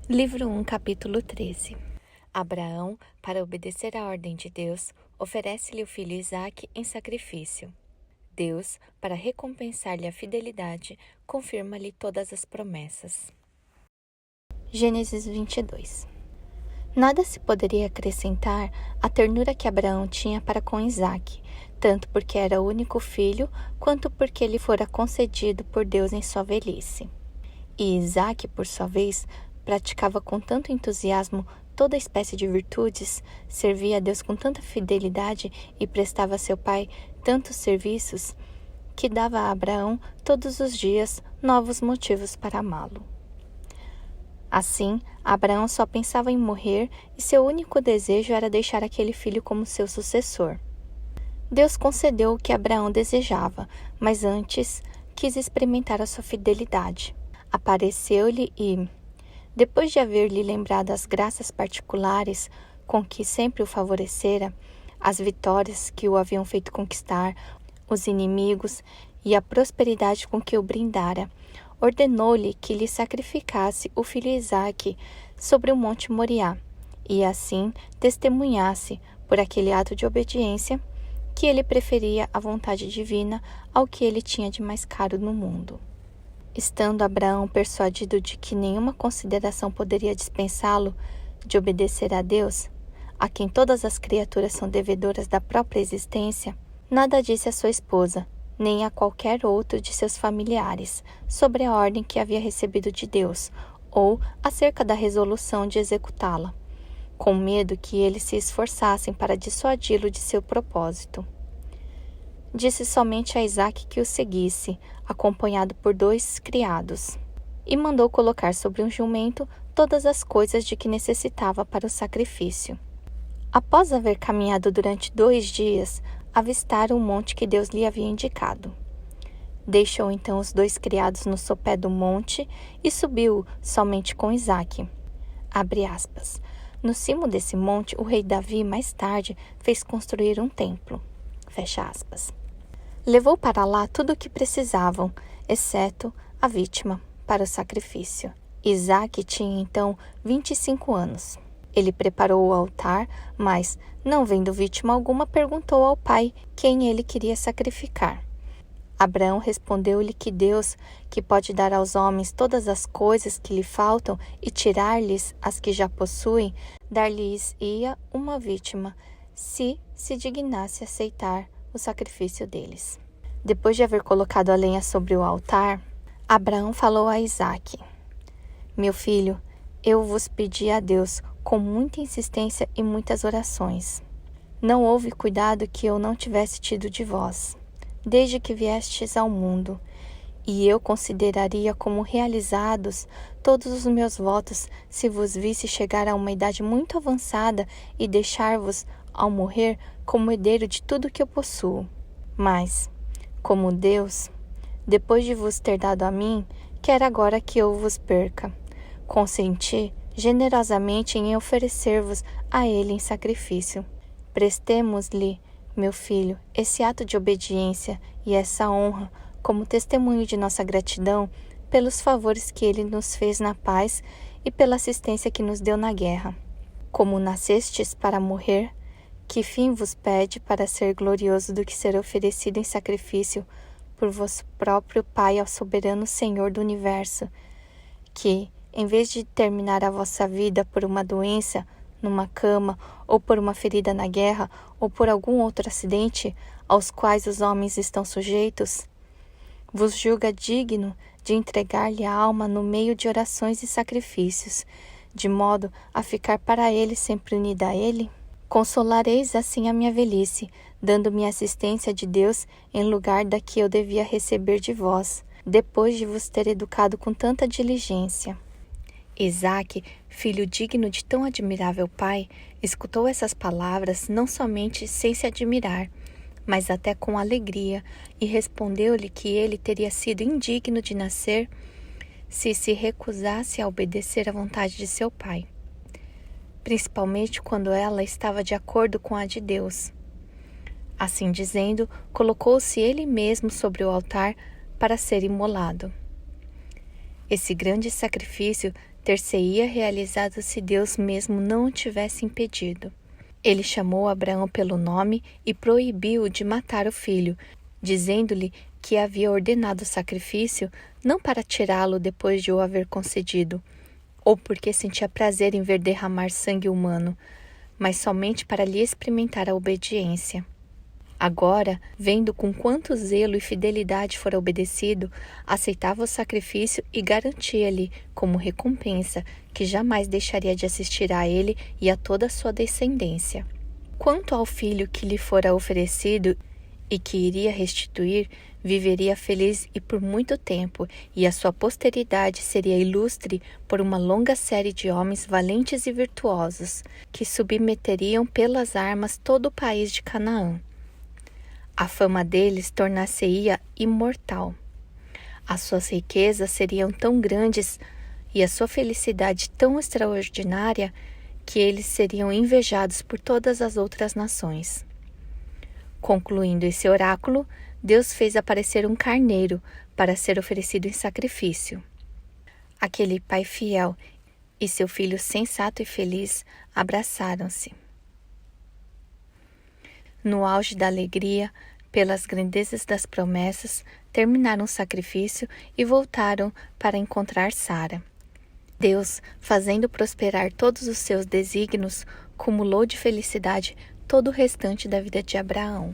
Livro 1, capítulo 13. Abraão, para obedecer à ordem de Deus, oferece-lhe o filho Isaque em sacrifício. Deus, para recompensar-lhe a fidelidade, confirma-lhe todas as promessas. Gênesis 22. Nada se poderia acrescentar à ternura que Abraão tinha para com Isaque, tanto porque era o único filho, quanto porque lhe fora concedido por Deus em sua velhice. E Isaque, por sua vez, praticava com tanto entusiasmo toda espécie de virtudes, servia a Deus com tanta fidelidade e prestava a seu pai tantos serviços, que dava a Abraão todos os dias novos motivos para amá-lo. Assim, Abraão só pensava em morrer e seu único desejo era deixar aquele filho como seu sucessor. Deus concedeu o que Abraão desejava, mas antes quis experimentar a sua fidelidade. Apareceu-lhe e, depois de haver-lhe lembrado as graças particulares com que sempre o favorecera, as vitórias que o haviam feito conquistar, os inimigos e a prosperidade com que o brindara, ordenou-lhe que lhe sacrificasse o filho Isaque sobre o monte Moriá, e assim testemunhasse, por aquele ato de obediência, que ele preferia a vontade divina ao que ele tinha de mais caro no mundo. Estando Abraão persuadido de que nenhuma consideração poderia dispensá-lo de obedecer a Deus, a quem todas as criaturas são devedoras da própria existência, nada disse à sua esposa, nem a qualquer outro de seus familiares, sobre a ordem que havia recebido de Deus, ou acerca da resolução de executá-la, com medo que eles se esforçassem para dissuadi-lo de seu propósito. Disse somente a Isaque que o seguisse, acompanhado por 2 criados, e mandou colocar sobre um jumento todas as coisas de que necessitava para o sacrifício. Após haver caminhado durante 2 dias, avistaram o monte que Deus lhe havia indicado. Deixou então os 2 criados no sopé do monte e subiu somente com Isaque. Abre aspas. No cimo desse monte, o rei Davi, mais tarde, fez construir um templo. Fecha aspas. Levou para lá tudo o que precisavam, exceto a vítima para o sacrifício. Isaque tinha então 25 anos. Ele preparou o altar, mas, não vendo vítima alguma, perguntou ao pai quem ele queria sacrificar. Abraão respondeu-lhe que Deus, que pode dar aos homens todas as coisas que lhe faltam e tirar-lhes as que já possuem, dar-lhes-ia uma vítima, se dignasse aceitar o sacrifício deles. Depois de haver colocado a lenha sobre o altar, Abraão falou a Isaque: Meu filho, eu vos pedi a Deus com muita insistência e muitas orações. Não houve cuidado que eu não tivesse tido de vós, desde que viestes ao mundo, e eu consideraria como realizados todos os meus votos se vos visse chegar a uma idade muito avançada e deixar-vos, ao morrer, como herdeiro de tudo que eu possuo. Mas, como Deus, depois de vos ter dado a mim, quer agora que eu vos perca. Consenti generosamente em oferecer-vos a ele em sacrifício. Prestemos-lhe, meu filho, esse ato de obediência e essa honra como testemunho de nossa gratidão pelos favores que ele nos fez na paz e pela assistência que nos deu na guerra. Como nascestes para morrer, que fim vos pede para ser glorioso do que ser oferecido em sacrifício por vosso próprio Pai ao soberano Senhor do Universo, que, em vez de terminar a vossa vida por uma doença, numa cama, ou por uma ferida na guerra, ou por algum outro acidente aos quais os homens estão sujeitos, vos julga digno de entregar-lhe a alma no meio de orações e sacrifícios, de modo a ficar para ele sempre unida a ele? Consolareis assim a minha velhice, dando-me assistência de Deus em lugar da que eu devia receber de vós, depois de vos ter educado com tanta diligência. Isaque, filho digno de tão admirável pai, escutou essas palavras não somente sem se admirar, mas até com alegria, e respondeu-lhe que ele teria sido indigno de nascer se recusasse a obedecer à vontade de seu pai, principalmente quando ela estava de acordo com a de Deus. Assim dizendo, colocou-se ele mesmo sobre o altar para ser imolado. Esse grande sacrifício ter-se-ia realizado se Deus mesmo não o tivesse impedido. Ele chamou Abraão pelo nome e proibiu-o de matar o filho, dizendo-lhe que havia ordenado o sacrifício não para tirá-lo depois de o haver concedido, ou porque sentia prazer em ver derramar sangue humano, mas somente para lhe experimentar a obediência. Agora, vendo com quanto zelo e fidelidade fora obedecido, aceitava o sacrifício e garantia-lhe, como recompensa, que jamais deixaria de assistir a ele e a toda a sua descendência. Quanto ao filho que lhe fora oferecido e que iria restituir, viveria feliz e por muito tempo, e a sua posteridade seria ilustre por uma longa série de homens valentes e virtuosos, que submeteriam pelas armas todo o país de Canaã. A fama deles tornar-se-ia imortal. As suas riquezas seriam tão grandes e a sua felicidade tão extraordinária que eles seriam invejados por todas as outras nações. Concluindo esse oráculo, Deus fez aparecer um carneiro para ser oferecido em sacrifício. Aquele pai fiel e seu filho sensato e feliz abraçaram-se. No auge da alegria, pelas grandezas das promessas, terminaram o sacrifício e voltaram para encontrar Sara. Deus, fazendo prosperar todos os seus desígnios, cumulou de felicidade todo o restante da vida de Abraão.